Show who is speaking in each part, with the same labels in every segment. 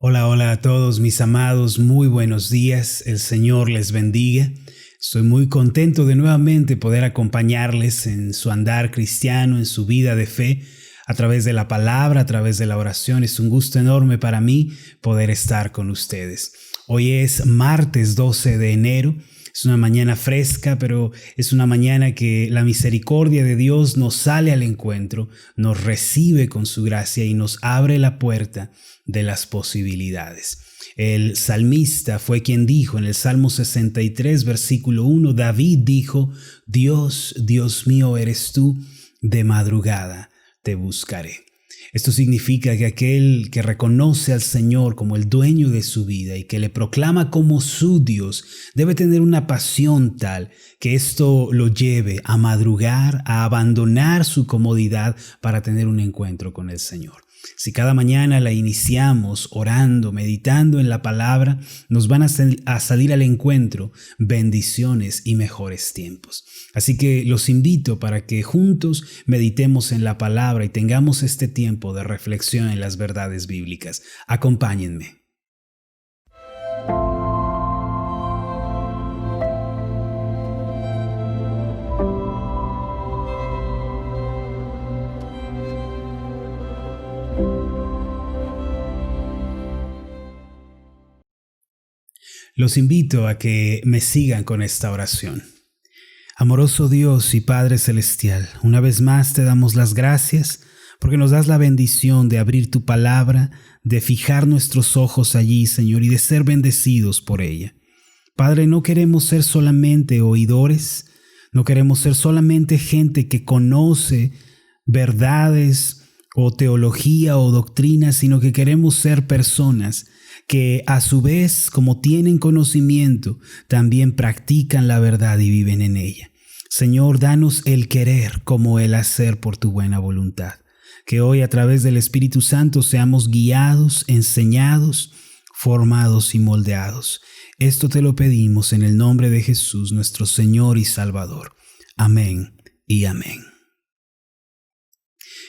Speaker 1: Hola, hola a todos mis amados, muy buenos días, el Señor les bendiga. Estoy muy contento de nuevamente poder acompañarles en su andar cristiano, en su vida de fe, a través de la palabra, a través de la oración. Es un gusto enorme para mí poder estar con ustedes. Hoy es martes 12 de enero. Es una mañana fresca, pero es una mañana que la misericordia de Dios nos sale al encuentro, nos recibe con su gracia y nos abre la puerta de las posibilidades. El salmista fue quien dijo en el Salmo 63, versículo 1, David dijo, Dios, Dios mío eres tú, de madrugada te buscaré. Esto significa que aquel que reconoce al Señor como el dueño de su vida y que le proclama como su Dios debe tener una pasión tal que esto lo lleve a madrugar, a abandonar su comodidad para tener un encuentro con el Señor. Si cada mañana la iniciamos orando, meditando en la palabra, nos van a salir al encuentro bendiciones y mejores tiempos. Así que los invito para que juntos meditemos en la palabra y tengamos este tiempo de reflexión en las verdades bíblicas. Acompáñenme. Los invito a que me sigan con esta oración. Amoroso Dios y Padre Celestial, una vez más te damos las gracias porque nos das la bendición de abrir tu palabra, de fijar nuestros ojos allí, Señor, y de ser bendecidos por ella. Padre, no queremos ser solamente oidores, no queremos ser solamente gente que conoce verdades o teología o doctrina, sino que queremos ser personas que a su vez, como tienen conocimiento, también practican la verdad y viven en ella. Señor, danos el querer como el hacer por tu buena voluntad. Que hoy a través del Espíritu Santo seamos guiados, enseñados, formados y moldeados. Esto te lo pedimos en el nombre de Jesús, nuestro Señor y Salvador. Amén y amén.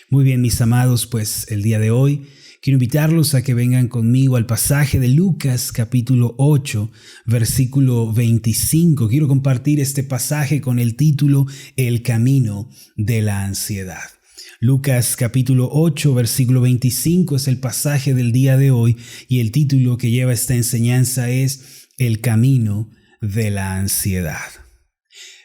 Speaker 1: Muy bien, mis amados, pues el día de hoy quiero invitarlos a que vengan conmigo al pasaje de Lucas capítulo 8, versículo 25. Quiero compartir este pasaje con el título El camino de la ansiedad. Lucas capítulo 8, versículo 25 es el pasaje del día de hoy y el título que lleva esta enseñanza es El camino de la ansiedad.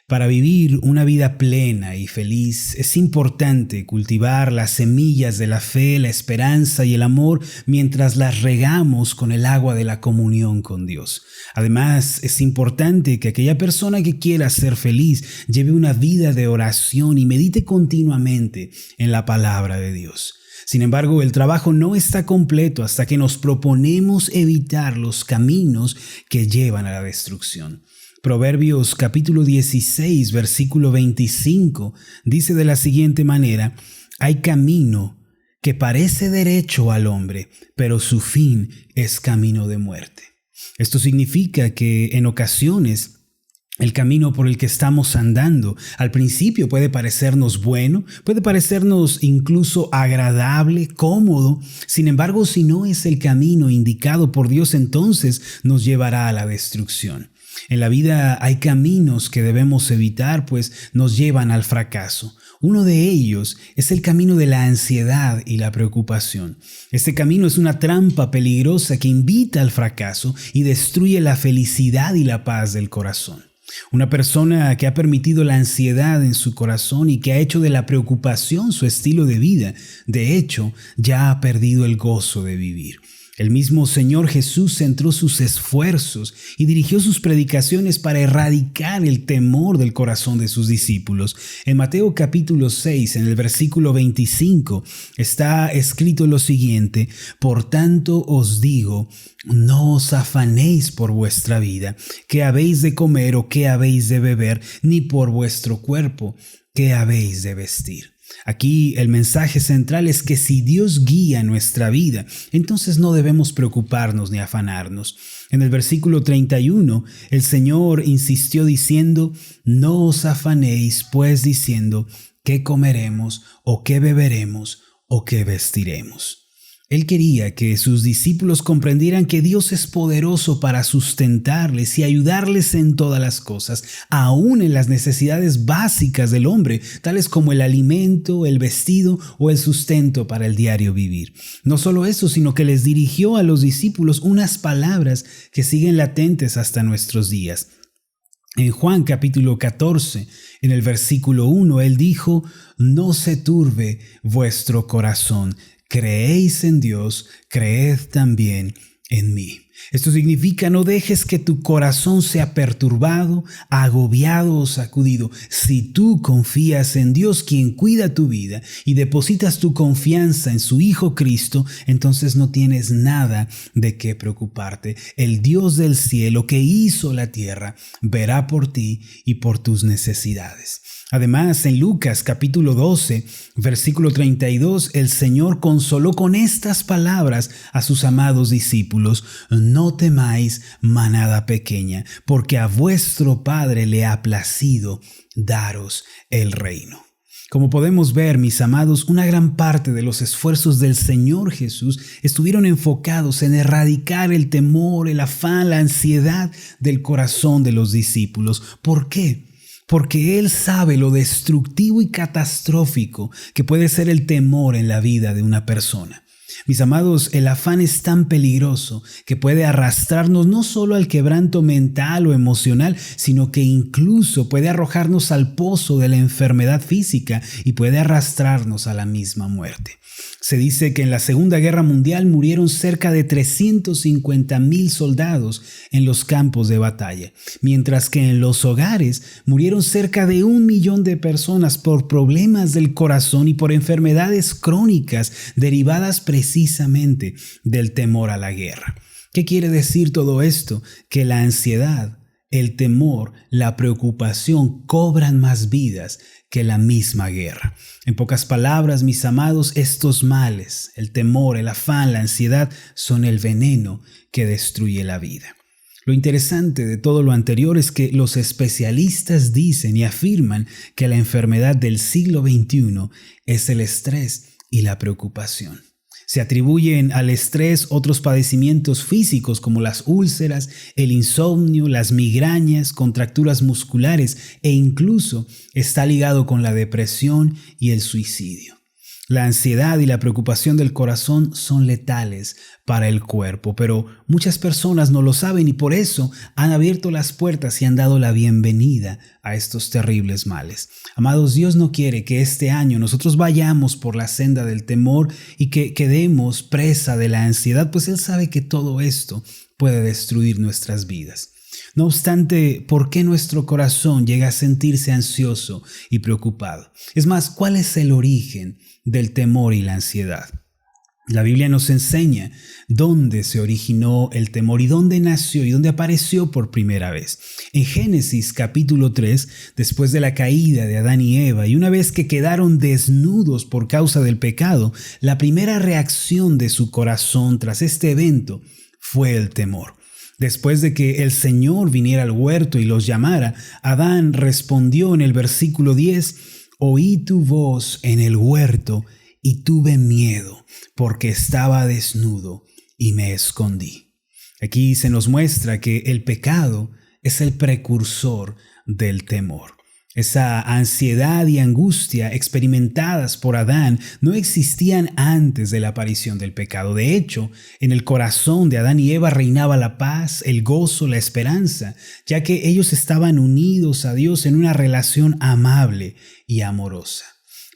Speaker 1: Para vivir una vida plena y feliz es importante cultivar las semillas de la fe, la esperanza y el amor mientras las regamos con el agua de la comunión con Dios. Además, es importante que aquella persona que quiera ser feliz lleve una vida de oración y medite continuamente en la palabra de Dios. Sin embargo, el trabajo no está completo hasta que nos proponemos evitar los caminos que llevan a la destrucción. Proverbios capítulo 16, versículo 25, dice de la siguiente manera, hay camino que parece derecho al hombre, pero su fin es camino de muerte. Esto significa que en ocasiones el camino por el que estamos andando al principio puede parecernos bueno, puede parecernos incluso agradable, cómodo. Sin embargo, si no es el camino indicado por Dios, entonces nos llevará a la destrucción. En la vida hay caminos que debemos evitar, pues nos llevan al fracaso. Uno de ellos es el camino de la ansiedad y la preocupación. Este camino es una trampa peligrosa que invita al fracaso y destruye la felicidad y la paz del corazón. Una persona que ha permitido la ansiedad en su corazón y que ha hecho de la preocupación su estilo de vida, de hecho, ya ha perdido el gozo de vivir. El mismo Señor Jesús centró sus esfuerzos y dirigió sus predicaciones para erradicar el temor del corazón de sus discípulos. En Mateo capítulo 6, en el versículo 25, está escrito lo siguiente: Por tanto os digo, no os afanéis por vuestra vida, qué habéis de comer o qué habéis de beber, ni por vuestro cuerpo, qué habéis de vestir. Aquí el mensaje central es que si Dios guía nuestra vida, entonces no debemos preocuparnos ni afanarnos. En el versículo 31, el Señor insistió diciendo, no os afanéis pues diciendo, ¿qué comeremos o qué beberemos o qué vestiremos? Él quería que sus discípulos comprendieran que Dios es poderoso para sustentarles y ayudarles en todas las cosas, aún en las necesidades básicas del hombre, tales como el alimento, el vestido o el sustento para el diario vivir. No solo eso, sino que les dirigió a los discípulos unas palabras que siguen latentes hasta nuestros días. En Juan capítulo 14, en el versículo 1, Él dijo: «No se turbe vuestro corazón. Creéis en Dios, creed también en mí». Esto significa: no dejes que tu corazón sea perturbado, agobiado o sacudido. Si tú confías en Dios, quien cuida tu vida, y depositas tu confianza en su Hijo Cristo, entonces no tienes nada de qué preocuparte. El Dios del cielo que hizo la tierra verá por ti y por tus necesidades. Además, en Lucas capítulo 12, versículo 32, el Señor consoló con estas palabras a sus amados discípulos: «No temáis, manada pequeña, porque a vuestro Padre le ha placido daros el reino». Como podemos ver, mis amados, una gran parte de los esfuerzos del Señor Jesús estuvieron enfocados en erradicar el temor, el afán, la ansiedad del corazón de los discípulos. ¿Por qué? Porque Él sabe lo destructivo y catastrófico que puede ser el temor en la vida de una persona. Mis amados, el afán es tan peligroso que puede arrastrarnos no solo al quebranto mental o emocional, sino que incluso puede arrojarnos al pozo de la enfermedad física y puede arrastrarnos a la misma muerte. Se dice que en la Segunda Guerra Mundial murieron cerca de 350,000 soldados en los campos de batalla, mientras que en los hogares murieron cerca de 1 millón de personas por problemas del corazón y por enfermedades crónicas derivadas precisamente del temor a la guerra. ¿Qué quiere decir todo esto? Que la ansiedad, el temor, la preocupación cobran más vidas que la misma guerra. En pocas palabras, mis amados, estos males, el temor, el afán, la ansiedad, son el veneno que destruye la vida. Lo interesante de todo lo anterior es que los especialistas dicen y afirman que la enfermedad del siglo XXI es el estrés y la preocupación. Se atribuyen al estrés otros padecimientos físicos como las úlceras, el insomnio, las migrañas, contracturas musculares e incluso está ligado con la depresión y el suicidio. La ansiedad y la preocupación del corazón son letales para el cuerpo, pero muchas personas no lo saben y por eso han abierto las puertas y han dado la bienvenida a estos terribles males. Amados, Dios no quiere que este año nosotros vayamos por la senda del temor y que quedemos presa de la ansiedad, pues Él sabe que todo esto puede destruir nuestras vidas. No obstante, ¿por qué nuestro corazón llega a sentirse ansioso y preocupado? Es más, ¿cuál es el origen del temor y la ansiedad? La Biblia nos enseña dónde se originó el temor y dónde nació y dónde apareció por primera vez. En Génesis capítulo 3, después de la caída de Adán y Eva, y una vez que quedaron desnudos por causa del pecado, la primera reacción de su corazón tras este evento fue el temor. Después de que el Señor viniera al huerto y los llamara, Adán respondió en el versículo 10, «Oí tu voz en el huerto y tuve miedo, porque estaba desnudo y me escondí». Aquí se nos muestra que el pecado es el precursor del temor. Esa ansiedad y angustia experimentadas por Adán no existían antes de la aparición del pecado. De hecho, en el corazón de Adán y Eva reinaba la paz, el gozo, la esperanza, ya que ellos estaban unidos a Dios en una relación amable y amorosa.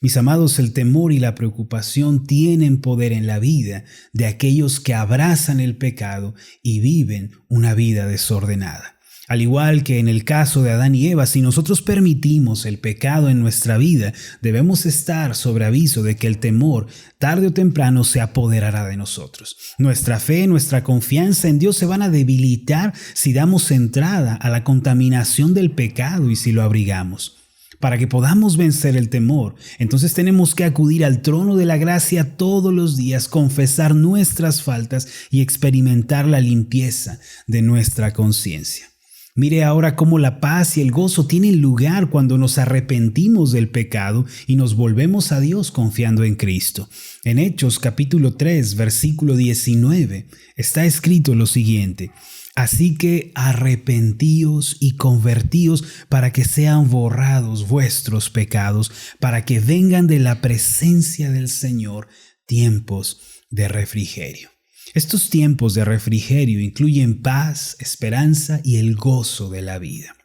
Speaker 1: Mis amados, el temor y la preocupación tienen poder en la vida de aquellos que abrazan el pecado y viven una vida desordenada. Al igual que en el caso de Adán y Eva, si nosotros permitimos el pecado en nuestra vida, debemos estar sobre aviso de que el temor, tarde o temprano, se apoderará de nosotros. Nuestra fe, nuestra confianza en Dios se van a debilitar si damos entrada a la contaminación del pecado y si lo abrigamos. Para que podamos vencer el temor, entonces tenemos que acudir al trono de la gracia todos los días, confesar nuestras faltas y experimentar la limpieza de nuestra conciencia. Mire ahora cómo la paz y el gozo tienen lugar cuando nos arrepentimos del pecado y nos volvemos a Dios confiando en Cristo. En Hechos capítulo 3, versículo 19, está escrito lo siguiente: Así que arrepentíos y convertíos para que sean borrados vuestros pecados, para que vengan de la presencia del Señor tiempos de refrigerio. Estos tiempos de refrigerio incluyen paz, esperanza y el gozo de la vida.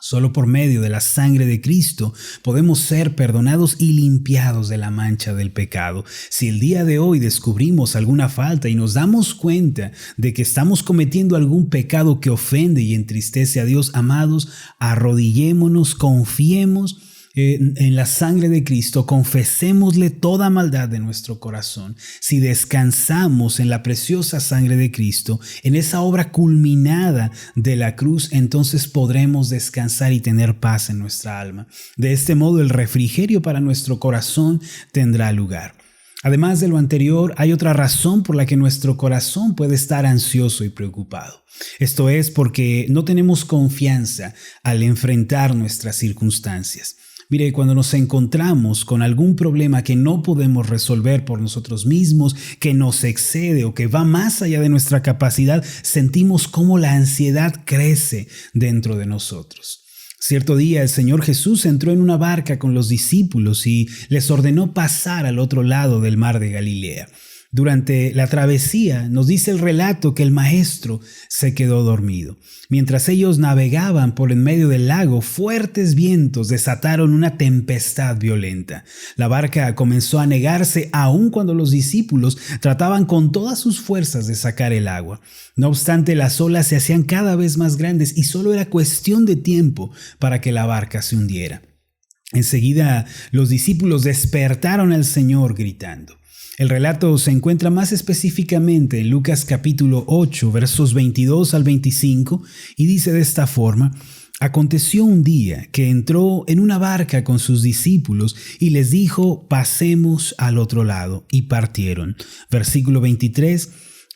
Speaker 1: Solo por medio de la sangre de Cristo podemos ser perdonados y limpiados de la mancha del pecado. Si el día de hoy descubrimos alguna falta y nos damos cuenta de que estamos cometiendo algún pecado que ofende y entristece a Dios, amados, arrodillémonos, confiemos en la sangre de Cristo, confesémosle toda maldad de nuestro corazón. Si descansamos en la preciosa sangre de Cristo, en esa obra culminada de la cruz, entonces podremos descansar y tener paz en nuestra alma. De este modo, el refrigerio para nuestro corazón tendrá lugar. Además de lo anterior, hay otra razón por la que nuestro corazón puede estar ansioso y preocupado. Esto es porque no tenemos confianza al enfrentar nuestras circunstancias. Mire, cuando nos encontramos con algún problema que no podemos resolver por nosotros mismos, que nos excede o que va más allá de nuestra capacidad, sentimos cómo la ansiedad crece dentro de nosotros. Cierto día el Señor Jesús entró en una barca con los discípulos y les ordenó pasar al otro lado del mar de Galilea. Durante la travesía nos dice el relato que el maestro se quedó dormido. Mientras ellos navegaban por en medio del lago, fuertes vientos desataron una tempestad violenta. La barca comenzó a negarse aun cuando los discípulos trataban con todas sus fuerzas de sacar el agua. No obstante, las olas se hacían cada vez más grandes y solo era cuestión de tiempo para que la barca se hundiera. Enseguida, los discípulos despertaron al Señor gritando. El relato se encuentra más específicamente en Lucas capítulo 8, versos 22 al 25, y dice de esta forma: Aconteció un día que entró en una barca con sus discípulos y les dijo: pasemos al otro lado, y partieron. Versículo 23,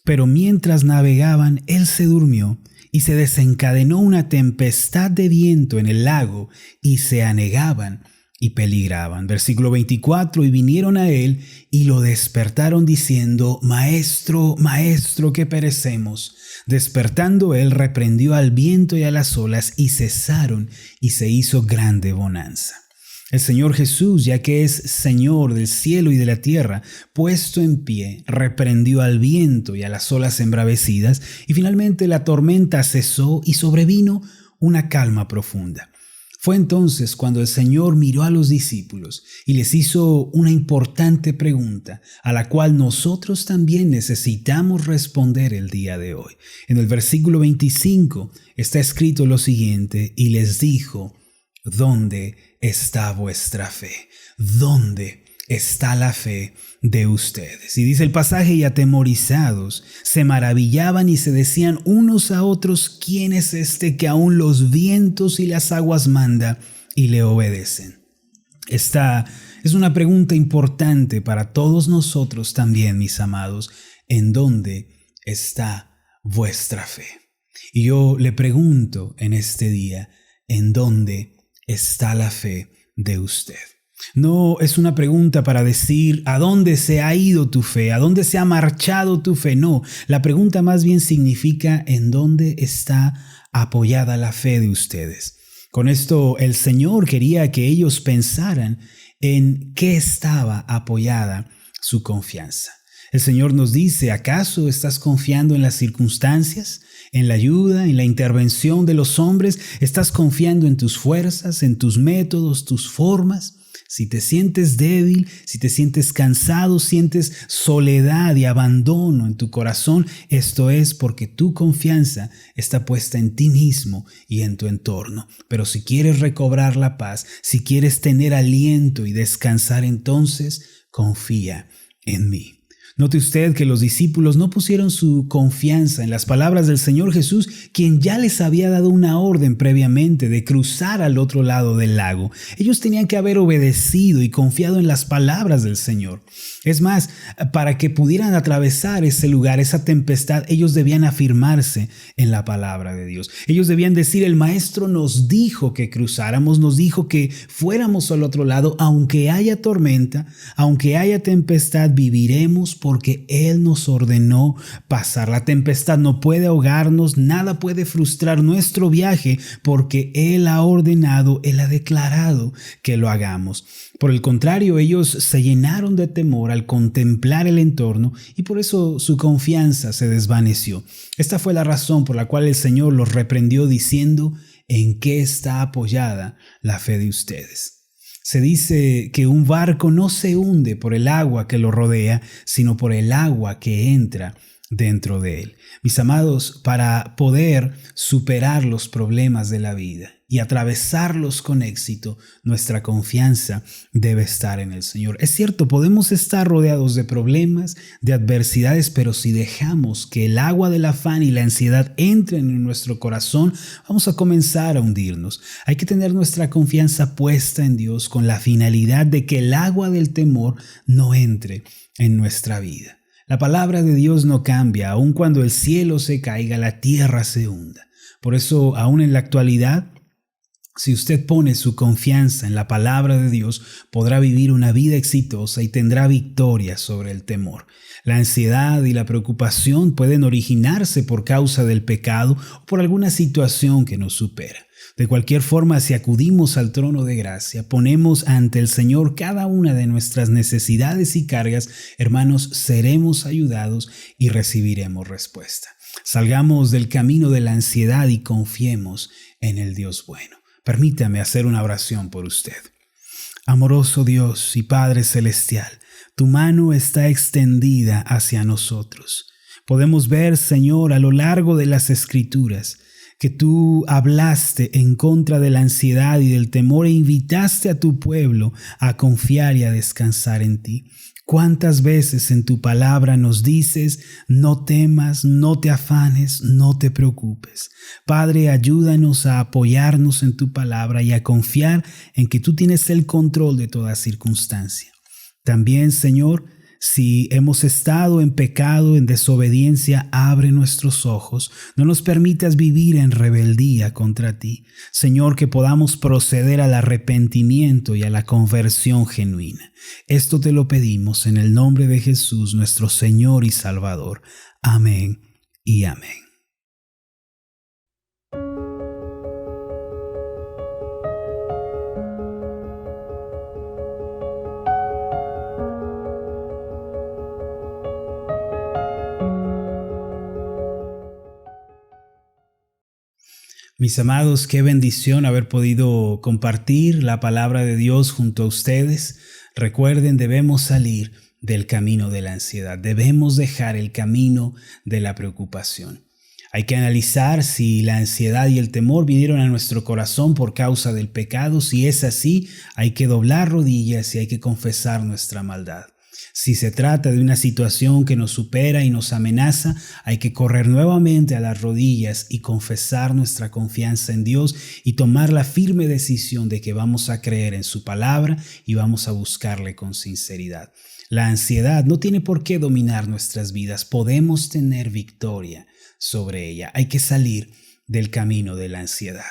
Speaker 1: pero mientras navegaban, él se durmió y se desencadenó una tempestad de viento en el lago y se anegaban y peligraban. Versículo 24, y vinieron a él y lo despertaron diciendo: Maestro, maestro, que perecemos. Despertando él, reprendió al viento y a las olas y cesaron, y se hizo grande bonanza. El Señor Jesús, ya que es Señor del cielo y de la tierra, puesto en pie, reprendió al viento y a las olas embravecidas, y finalmente la tormenta cesó y sobrevino una calma profunda. Fue entonces cuando el Señor miró a los discípulos y les hizo una importante pregunta, a la cual nosotros también necesitamos responder el día de hoy. En el versículo 25 está escrito lo siguiente: y les dijo: ¿dónde está vuestra fe? ¿Dónde está la fe de ustedes? Y dice el pasaje: y atemorizados se maravillaban y se decían unos a otros: ¿quién es este que aún los vientos y las aguas manda y le obedecen? Esta es una pregunta importante para todos nosotros también, mis amados. ¿En dónde está vuestra fe? Y yo le pregunto en este día: ¿en dónde está la fe de usted? No es una pregunta para decir ¿a dónde se ha ido tu fe? ¿A dónde se ha marchado tu fe? No, la pregunta más bien significa ¿en dónde está apoyada la fe de ustedes? Con esto el Señor quería que ellos pensaran en qué estaba apoyada su confianza. El Señor nos dice: ¿acaso estás confiando en las circunstancias, en la ayuda, en la intervención de los hombres? ¿Estás confiando en tus fuerzas, en tus métodos, tus formas? Si te sientes débil, si te sientes cansado, sientes soledad y abandono en tu corazón, esto es porque tu confianza está puesta en ti mismo y en tu entorno. Pero si quieres recobrar la paz, si quieres tener aliento y descansar, entonces confía en mí. Note usted que los discípulos no pusieron su confianza en las palabras del Señor Jesús, quien ya les había dado una orden previamente de cruzar al otro lado del lago. Ellos tenían que haber obedecido y confiado en las palabras del Señor. Es más, para que pudieran atravesar ese lugar, esa tempestad, ellos debían afirmarse en la palabra de Dios. Ellos debían decir: el Maestro nos dijo que cruzáramos, nos dijo que fuéramos al otro lado, aunque haya tormenta, aunque haya tempestad, viviremos porque Él nos ordenó pasar. La tempestad no puede ahogarnos, nada puede frustrar nuestro viaje, porque Él ha ordenado, Él ha declarado que lo hagamos. Por el contrario, ellos se llenaron de temor al contemplar el entorno y por eso su confianza se desvaneció. Esta fue la razón por la cual el Señor los reprendió diciendo: ¿en qué está apoyada la fe de ustedes? Se dice que un barco no se hunde por el agua que lo rodea, sino por el agua que entra dentro de él. Mis amados, para poder superar los problemas de la vida y atravesarlos con éxito, nuestra confianza debe estar en el Señor. Es cierto, podemos estar rodeados de problemas, de adversidades, pero si dejamos que el agua del afán y la ansiedad entren en nuestro corazón, vamos a comenzar a hundirnos. Hay que tener nuestra confianza puesta en Dios con la finalidad de que el agua del temor no entre en nuestra vida. La palabra de Dios no cambia, aun cuando el cielo se caiga, la tierra se hunda. Por eso, aún en la actualidad, si usted pone su confianza en la palabra de Dios, podrá vivir una vida exitosa y tendrá victoria sobre el temor. La ansiedad y la preocupación pueden originarse por causa del pecado o por alguna situación que nos supera. De cualquier forma, si acudimos al trono de gracia, ponemos ante el Señor cada una de nuestras necesidades y cargas, hermanos, seremos ayudados y recibiremos respuesta. Salgamos del camino de la ansiedad y confiemos en el Dios bueno. Permítame hacer una oración por usted. Amoroso Dios y Padre Celestial, tu mano está extendida hacia nosotros. Podemos ver, Señor, a lo largo de las Escrituras, que tú hablaste en contra de la ansiedad y del temor e invitaste a tu pueblo a confiar y a descansar en ti. ¿Cuántas veces en tu palabra nos dices: no temas, no te afanes, no te preocupes? Padre, ayúdanos a apoyarnos en tu palabra y a confiar en que tú tienes el control de toda circunstancia. También, Señor, si hemos estado en pecado, en desobediencia, abre nuestros ojos. No nos permitas vivir en rebeldía contra ti. Señor, que podamos proceder al arrepentimiento y a la conversión genuina. Esto te lo pedimos en el nombre de Jesús, nuestro Señor y Salvador. Amén y amén. Mis amados, qué bendición haber podido compartir la palabra de Dios junto a ustedes. Recuerden, debemos salir del camino de la ansiedad. Debemos dejar el camino de la preocupación. Hay que analizar si la ansiedad y el temor vinieron a nuestro corazón por causa del pecado. Si es así, hay que doblar rodillas y hay que confesar nuestra maldad. Si se trata de una situación que nos supera y nos amenaza, hay que correr nuevamente a las rodillas y confesar nuestra confianza en Dios y tomar la firme decisión de que vamos a creer en su palabra y vamos a buscarle con sinceridad. La ansiedad no tiene por qué dominar nuestras vidas. Podemos tener victoria sobre ella. Hay que salir del camino de la ansiedad.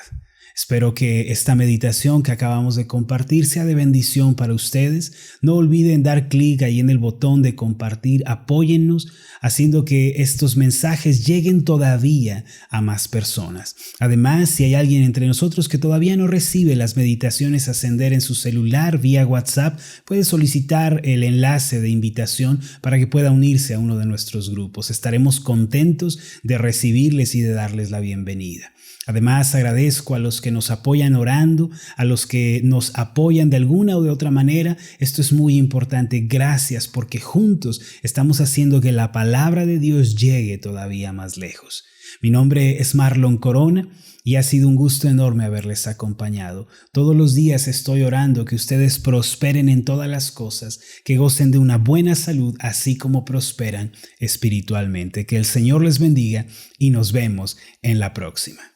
Speaker 1: Espero que esta meditación que acabamos de compartir sea de bendición para ustedes. No olviden dar clic ahí en el botón de compartir. Apóyennos haciendo que estos mensajes lleguen todavía a más personas. Además, si hay alguien entre nosotros que todavía no recibe las meditaciones Ascender en su celular vía WhatsApp, puede solicitar el enlace de invitación para que pueda unirse a uno de nuestros grupos. Estaremos contentos de recibirles y de darles la bienvenida. Además, agradezco a los que nos apoyan orando, a los que nos apoyan de alguna o de otra manera. Esto es muy importante. Gracias, porque juntos estamos haciendo que la palabra de Dios llegue todavía más lejos. Mi nombre es Marlon Corona y ha sido un gusto enorme haberles acompañado. Todos los días estoy orando que ustedes prosperen en todas las cosas, que gocen de una buena salud, así como prosperan espiritualmente. Que el Señor les bendiga y nos vemos en la próxima.